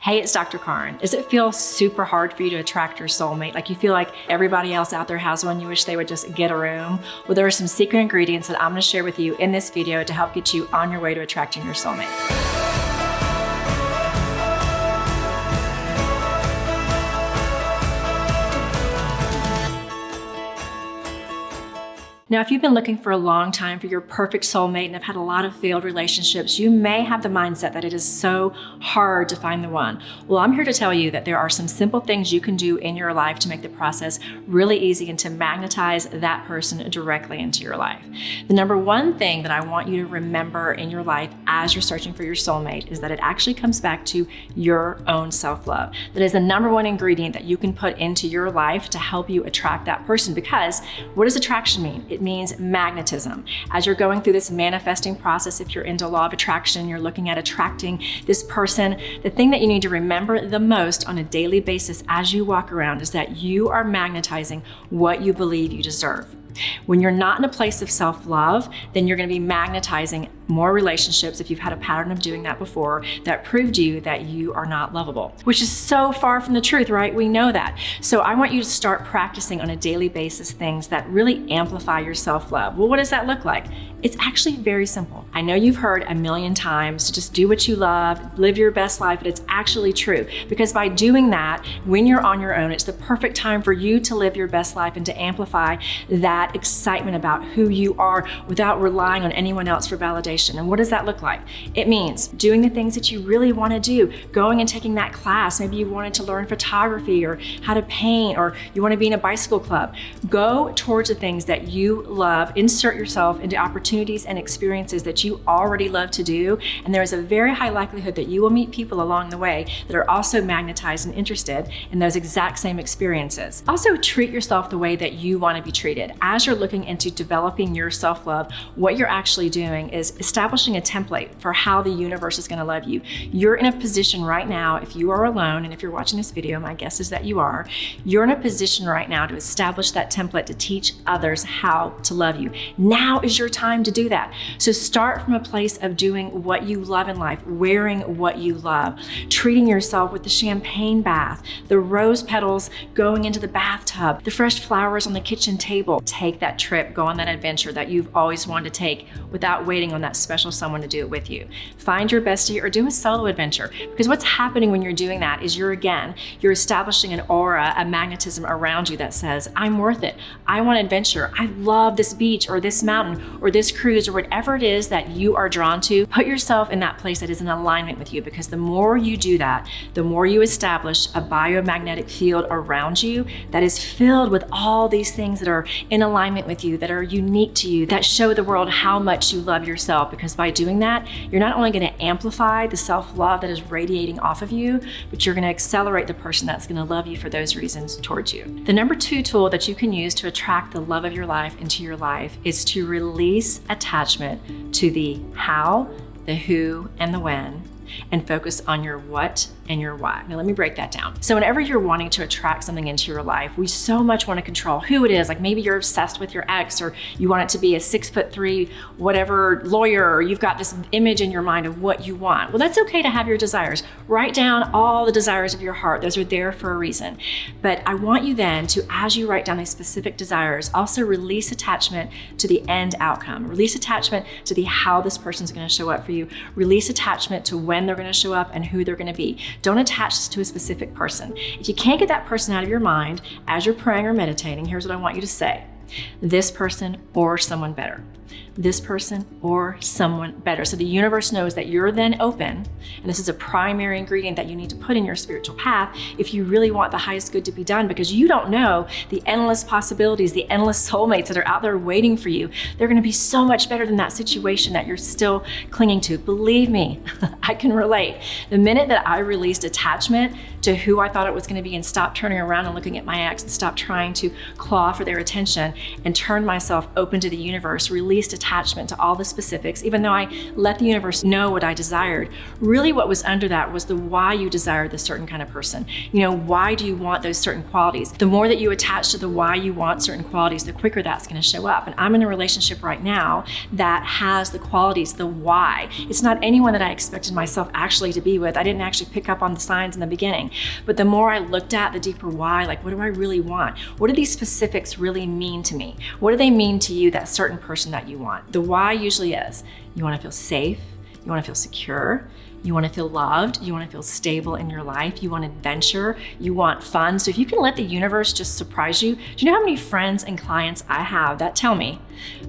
Hey, it's Dr. Karin. Does it feel super hard for you to attract your soulmate? Like you feel like everybody else out there has one, you wish they would just get a room? Well, there are some secret ingredients that I'm gonna share with you in this video to help get you on your way to attracting your soulmate. Now, if you've been looking for a long time for your perfect soulmate and have had a lot of failed relationships, you may have the mindset that it is so hard to find the one. Well, I'm here to tell you that there are some simple things you can do in your life to make the process really easy and to magnetize that person directly into your life. The number one thing that I want you to remember in your life as you're searching for your soulmate is that it actually comes back to your own self-love. That is the number one ingredient that you can put into your life to help you attract that person. Because what does attraction mean? It means magnetism. As you're going through this manifesting process, if you're into law of attraction, you're looking at attracting this person, the thing that you need to remember the most on a daily basis as you walk around is that you are magnetizing what you believe you deserve. When you're not in a place of self-love, then you're going to be magnetizing more relationships, if you've had a pattern of doing that before, that proved you that you are not lovable, which is so far from the truth, right? We know that. So I want you to start practicing on a daily basis things that really amplify your self-love. Well, what does that look like? It's actually very simple. I know you've heard a million times to just do what you love, live your best life, but it's actually true. Because by doing that, when you're on your own, it's the perfect time for you to live your best life and to amplify that excitement about who you are without relying on anyone else for validation. And what does that look like? It means doing the things that you really want to do, going and taking that class. Maybe you wanted to learn photography or how to paint, or you want to be in a bicycle club. Go towards the things that you love, insert yourself into opportunities and experiences that you already love to do. And there is a very high likelihood that you will meet people along the way that are also magnetized and interested in those exact same experiences. Also, treat yourself the way that you want to be treated. As you're looking into developing your self-love, what you're actually doing is establishing a template for how the universe is going to love you. You're in a position right now, if you are alone, and if you're watching this video, my guess is that you're in a position right now to establish that template to teach others how to love you. Now is your time to do that. So start from a place of doing what you love in life, wearing what you love, treating yourself with the champagne bath, the rose petals going into the bathtub, the fresh flowers on the kitchen table. Take that trip, go on that adventure that you've always wanted to take without waiting on that special someone to do it with you. Find your bestie or do a solo adventure, because what's happening when you're doing that is you're establishing an aura, a magnetism around you that says, I'm worth it. I want adventure. I love this beach or this mountain or this cruise or whatever it is that you are drawn to. Put yourself in that place that is in alignment with you, because the more you do that, the more you establish a biomagnetic field around you that is filled with all these things that are in alignment with you, that are unique to you, that show the world how much you love yourself. Because by doing that, you're not only going to amplify the self-love that is radiating off of you, but you're going to accelerate the person that's going to love you for those reasons towards you. The number two tool that you can use to attract the love of your life into your life is to release attachment to the how, the who, and the when, and focus on your what and your why. Now let me break that down. So whenever you're wanting to attract something into your life, we so much want to control who it is. Like maybe you're obsessed with your ex, or you want it to be a 6'3" whatever lawyer, or you've got this image in your mind of what you want. Well, that's okay to have your desires. Write down all the desires of your heart. Those are there for a reason. But I want you then to, as you write down these specific desires, also release attachment to the end outcome. Release attachment to the how this person's going to show up for you. Release attachment to when they're going to show up and who they're going to be. Don't attach this to a specific person. If you can't get that person out of your mind as you're praying or meditating, here's what I want you to say. This person or someone better. This person or someone better. So the universe knows that you're then open, and this is a primary ingredient that you need to put in your spiritual path if you really want the highest good to be done, because you don't know the endless possibilities, the endless soulmates that are out there waiting for you. They're going to be so much better than that situation that you're still clinging to. Believe me, I can relate. The minute that I released attachment to who I thought it was going to be and stopped turning around and looking at my ex and stopped trying to claw for their attention and turned myself open to the universe, release released attachment to all the specifics, even though I let the universe know what I desired, really what was under that was the why you desired this certain kind of person. Why do you want those certain qualities? The more that you attach to the why you want certain qualities, the quicker that's going to show up. And I'm in a relationship right now that has the qualities, the why. It's not anyone that I expected myself actually to be with. I didn't actually pick up on the signs in the beginning. But the more I looked at the deeper why, like, what do I really want? What do these specifics really mean to me? What do they mean to you, that certain person that you want? The why usually is you want to feel safe, you want to feel secure, you want to feel loved, you want to feel stable in your life, you want adventure, you want fun. So if you can let the universe just surprise you, do you know how many friends and clients I have that tell me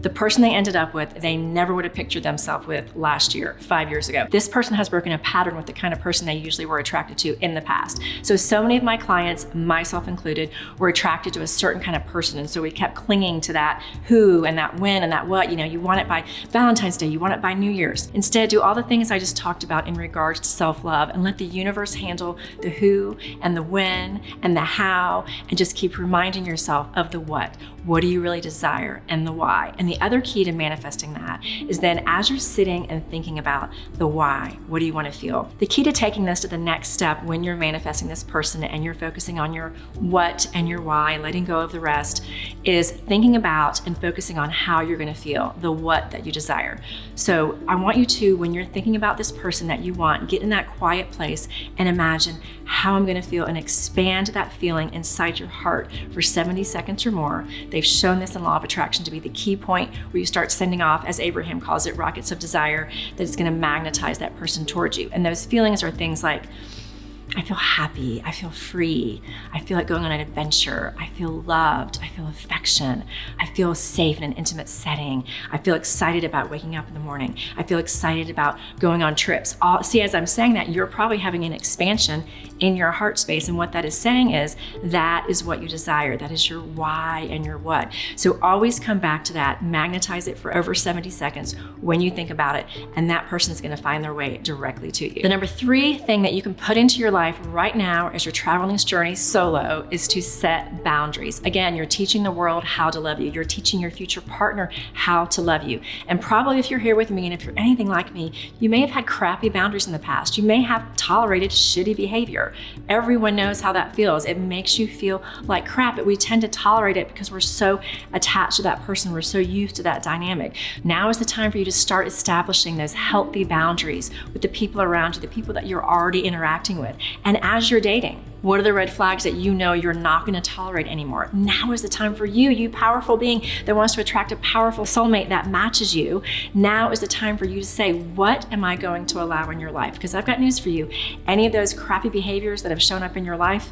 the person they ended up with, they never would have pictured themselves with last year, 5 years ago. This person has broken a pattern with the kind of person they usually were attracted to in the past. So many of my clients, myself included, were attracted to a certain kind of person. And so we kept clinging to that who and that when and that what. You want it by Valentine's Day, you want it by New Year's. Instead, do all the things I just talked about in regards to self-love and let the universe handle the who and the when and the how, and just keep reminding yourself of the what. What do you really desire, and the why? And the other key to manifesting that is then as you're sitting and thinking about the why, what do you want to feel? The key to taking this to the next step when you're manifesting this person and you're focusing on your what and your why, letting go of the rest, is thinking about and focusing on how you're going to feel, the what that you desire. So I want you to, when you're thinking about this person that you want, get in that quiet place and imagine how I'm going to feel and expand that feeling inside your heart for 70 seconds or more. They've shown this in Law of Attraction to be the key point where you start sending off, as Abraham calls it, rockets of desire, that it's going to magnetize that person towards you. And those feelings are things like, I feel happy, I feel free, I feel like going on an adventure, I feel loved, I feel affection, I feel safe in an intimate setting, I feel excited about waking up in the morning, I feel excited about going on trips. See, as I'm saying that, you're probably having an expansion in your heart space, and what that is saying is that is what you desire, that is your why and your what. So always come back to that, magnetize it for over 70 seconds when you think about it, and that person is going to find their way directly to you. The number 3 thing that you can put into your life right now as you're traveling this journey solo is to set boundaries. Again, you're teaching the world how to love you. You're teaching your future partner how to love you. And probably if you're here with me and if you're anything like me, you may have had crappy boundaries in the past. You may have tolerated shitty behavior. Everyone knows how that feels. It makes you feel like crap, but we tend to tolerate it because we're so attached to that person. We're so used to that dynamic. Now is the time for you to start establishing those healthy boundaries with the people around you, the people that you're already interacting with. And as you're dating, what are the red flags that you know you're not going to tolerate anymore? Now is the time for you, you powerful being that wants to attract a powerful soulmate that matches you. Now is the time for you to say, what am I going to allow in your life? Because I've got news for you. Any of those crappy behaviors that have shown up in your life,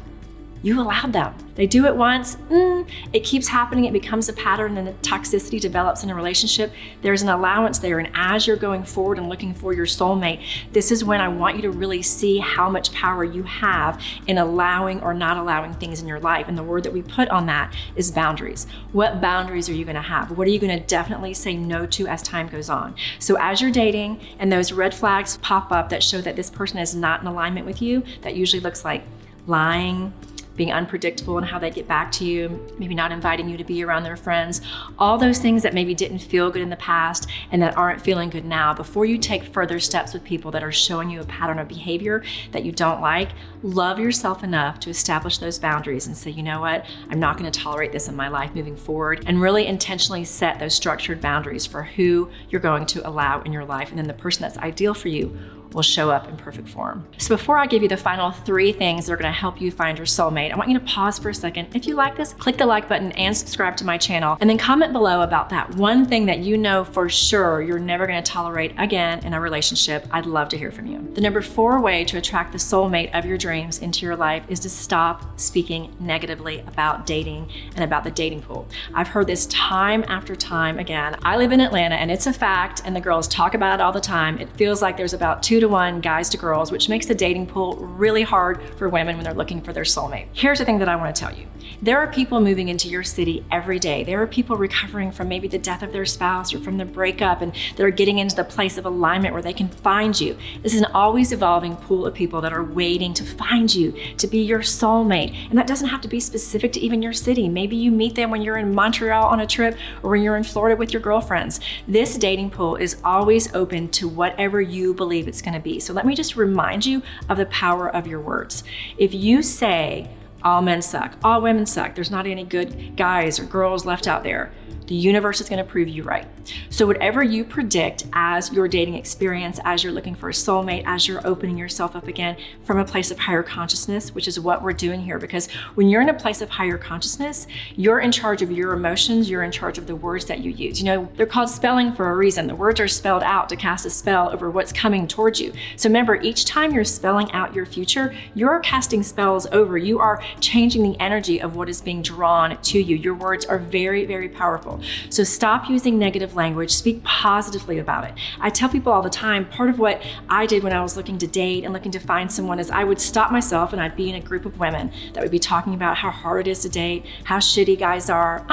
you allowed them. They do it once, it keeps happening, it becomes a pattern, and the toxicity develops in a relationship. There's an allowance there, and as you're going forward and looking for your soulmate, this is when I want you to really see how much power you have in allowing or not allowing things in your life. And the word that we put on that is boundaries. What boundaries are you gonna have? What are you gonna definitely say no to as time goes on? So as you're dating and those red flags pop up that show that this person is not in alignment with you, that usually looks like lying, being unpredictable in how they get back to you, maybe not inviting you to be around their friends, all those things that maybe didn't feel good in the past and that aren't feeling good now. Before you take further steps with people that are showing you a pattern of behavior that you don't like, love yourself enough to establish those boundaries and say, you know what, I'm not going to tolerate this in my life moving forward, and really intentionally set those structured boundaries for who you're going to allow in your life. And then the person that's ideal for you will show up in perfect form. So before I give you the final 3 things that are going to help you find your soulmate, I want you to pause for a second. If you like this, click the like button and subscribe to my channel, and then comment below about that one thing that you know for sure you're never going to tolerate again in a relationship. I'd love to hear from you. The number 4 way to attract the soulmate of your dreams into your life is to stop speaking negatively about dating and about the dating pool. I've heard this time after time again. I live in Atlanta, and it's a fact, and the girls talk about it all the time. It feels like there's about 2 2-to-1 guys to girls, which makes the dating pool really hard for women when they're looking for their soulmate. Here's the thing that I want to tell you. There are people moving into your city every day. There are people recovering from maybe the death of their spouse or from the breakup, and they're getting into the place of alignment where they can find you. This is an always evolving pool of people that are waiting to find you, to be your soulmate. And that doesn't have to be specific to even your city. Maybe you meet them when you're in Montreal on a trip or when you're in Florida with your girlfriends. This dating pool is always open to whatever you believe it's going to be. So let me just remind you of the power of your words. If you say, all men suck, all women suck, there's not any good guys or girls left out there, the universe is going to prove you right. So whatever you predict as your dating experience, as you're looking for a soulmate, as you're opening yourself up again from a place of higher consciousness, which is what we're doing here, because when you're in a place of higher consciousness, you're in charge of your emotions, you're in charge of the words that you use. You know, they're called spelling for a reason. The words are spelled out to cast a spell over what's coming towards you. So remember, each time you're spelling out your future, you're casting spells over. You are changing the energy of what is being drawn to you. Your words are very, very powerful. So stop using negative language, speak positively about it. I tell people all the time, part of what I did when I was looking to date and looking to find someone is I would stop myself and I'd be in a group of women that would be talking about how hard it is to date, how shitty guys are.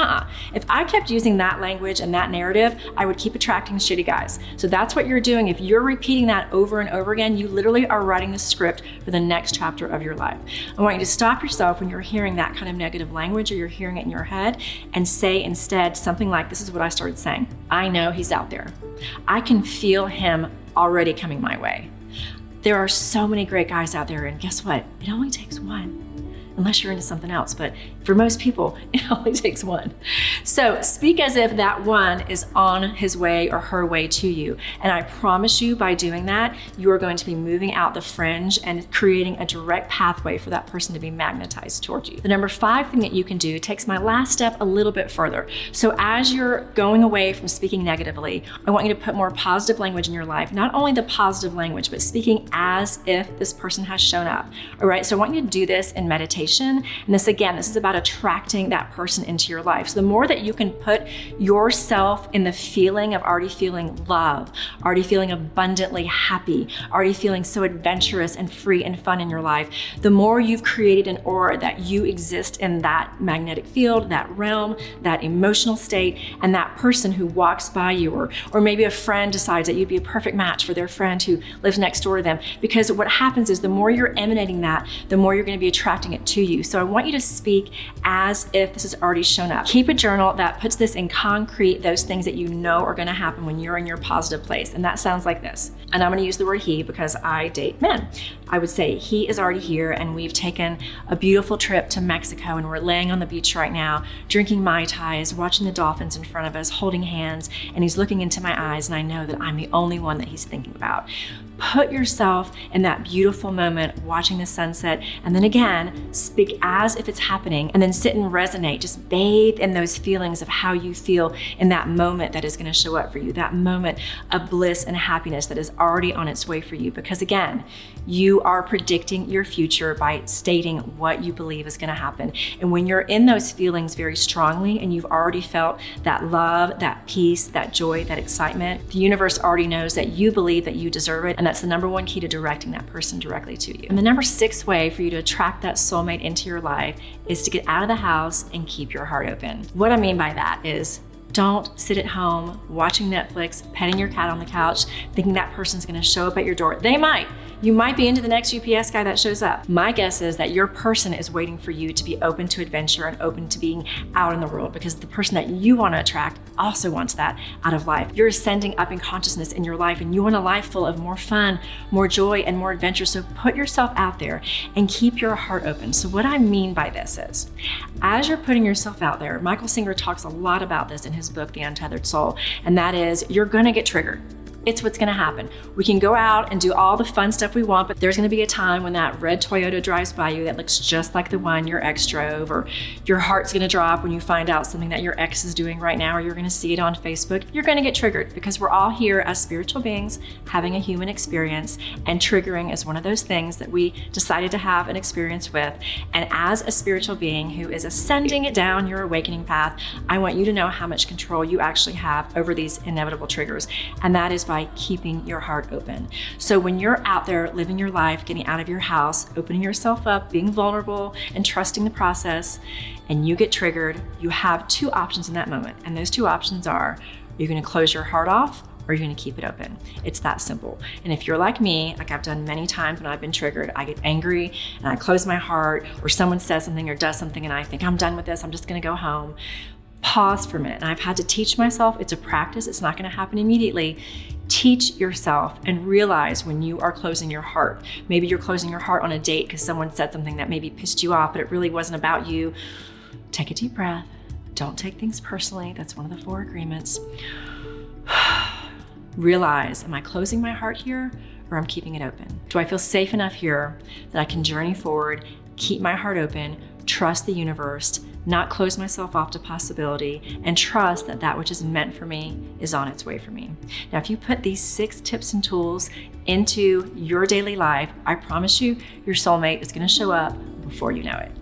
If I kept using that language and that narrative, I would keep attracting shitty guys. So that's what you're doing. If you're repeating that over and over again, you literally are writing the script for the next chapter of your life. I want you to stop yourself when you're hearing that kind of negative language or you're hearing it in your head and say instead something like, this is what I started saying. I know he's out there. I can feel him already coming my way. There are so many great guys out there, and guess what? It only takes one. Unless you're into something else, but for most people, it only takes one. So speak as if that one is on his way or her way to you. And I promise you, by doing that, you are going to be moving out the fringe and creating a direct pathway for that person to be magnetized towards you. The number 5 thing that you can do takes my last step a little bit further. So as you're going away from speaking negatively, I want you to put more positive language in your life. Not only the positive language, but speaking as if this person has shown up. All right, so I want you to do this in meditation. And this is about attracting that person into your life. So the more that you can put yourself in the feeling of already feeling love, already feeling abundantly happy, already feeling so adventurous and free and fun in your life, the more you've created an aura that you exist in that magnetic field, that realm, that emotional state, and that person who walks by you, or maybe a friend decides that you'd be a perfect match for their friend who lives next door to them. Because what happens is the more you're emanating that, the more you're going to be attracting it to you. So I want you to speak as if this has already shown up. Keep a journal that puts this in concrete, those things that you know are going to happen when you're in your positive place. And that sounds like this. And I'm going to use the word he because I date men. I would say he is already here and we've taken a beautiful trip to Mexico and we're laying on the beach right now, drinking Mai Tais, watching the dolphins in front of us, holding hands, and he's looking into my eyes and I know that I'm the only one that he's thinking about. Put yourself in that beautiful moment, watching the sunset, and then again, speak as if it's happening, and then sit and resonate. Just bathe in those feelings of how you feel in that moment that is going to show up for you, that moment of bliss and happiness that is already on its way for you. Because again, you are predicting your future by stating what you believe is going to happen. And when you're in those feelings very strongly, and you've already felt that love, that peace, that joy, that excitement, the universe already knows that you believe that you deserve it, and that's the number 1 key to directing that person directly to you. And the number 6 way for you to attract that soulmate into your life is to get out of the house and keep your heart open. What I mean by that is, don't sit at home watching Netflix, petting your cat on the couch, thinking that person's gonna show up at your door. They might. You might be into the next UPS guy that shows up. My guess is that your person is waiting for you to be open to adventure and open to being out in the world, because the person that you want to attract also wants that out of life. You're ascending up in consciousness in your life and you want a life full of more fun, more joy, and more adventure. So put yourself out there and keep your heart open. So what I mean by this is, as you're putting yourself out there, Michael Singer talks a lot about this in his book, The Untethered Soul, and that is, you're gonna get triggered. It's what's gonna happen. We can go out and do all the fun stuff we want, but there's gonna be a time when that red Toyota drives by you that looks just like the one your ex drove, or your heart's gonna drop when you find out something that your ex is doing right now, or you're gonna see it on Facebook. You're gonna get triggered, because we're all here as spiritual beings having a human experience, and triggering is one of those things that we decided to have an experience with. And as a spiritual being who is ascending down your awakening path, I want you to know how much control you actually have over these inevitable triggers. And that is by keeping your heart open. So when you're out there living your life, getting out of your house, opening yourself up, being vulnerable, and trusting the process, and you get triggered, you have two options in that moment. And those two options are, you're gonna close your heart off, or you're gonna keep it open. It's that simple. And if you're like me, like I've done many times when I've been triggered, I get angry and I close my heart, or someone says something or does something and I think, I'm done with this, I'm just gonna go home. Pause for a minute. And I've had to teach myself, it's a practice, it's not gonna happen immediately. Teach yourself and realize when you are closing your heart. Maybe you're closing your heart on a date because someone said something that maybe pissed you off, but it really wasn't about you. Take a deep breath. Don't take things personally. That's one of the 4 agreements. Realize, am I closing my heart here or I'm keeping it open? Do I feel safe enough here that I can journey forward, keep my heart open, trust the universe, not close myself off to possibility, and trust that that which is meant for me is on its way for me? Now, if you put these 6 tips and tools into your daily life, I promise you, your soulmate is gonna show up before you know it.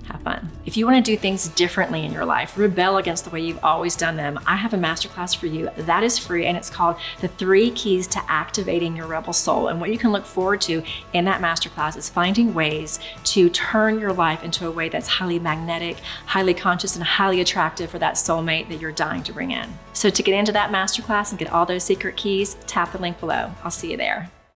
Have fun. If you want to do things differently in your life, rebel against the way you've always done them, I have a masterclass for you that is free, and it's called The 3 Keys to Activating Your Rebel Soul. And what you can look forward to in that masterclass is finding ways to turn your life into a way that's highly magnetic, highly conscious, and highly attractive for that soulmate that you're dying to bring in. So to get into that masterclass and get all those secret keys, tap the link below. I'll see you there.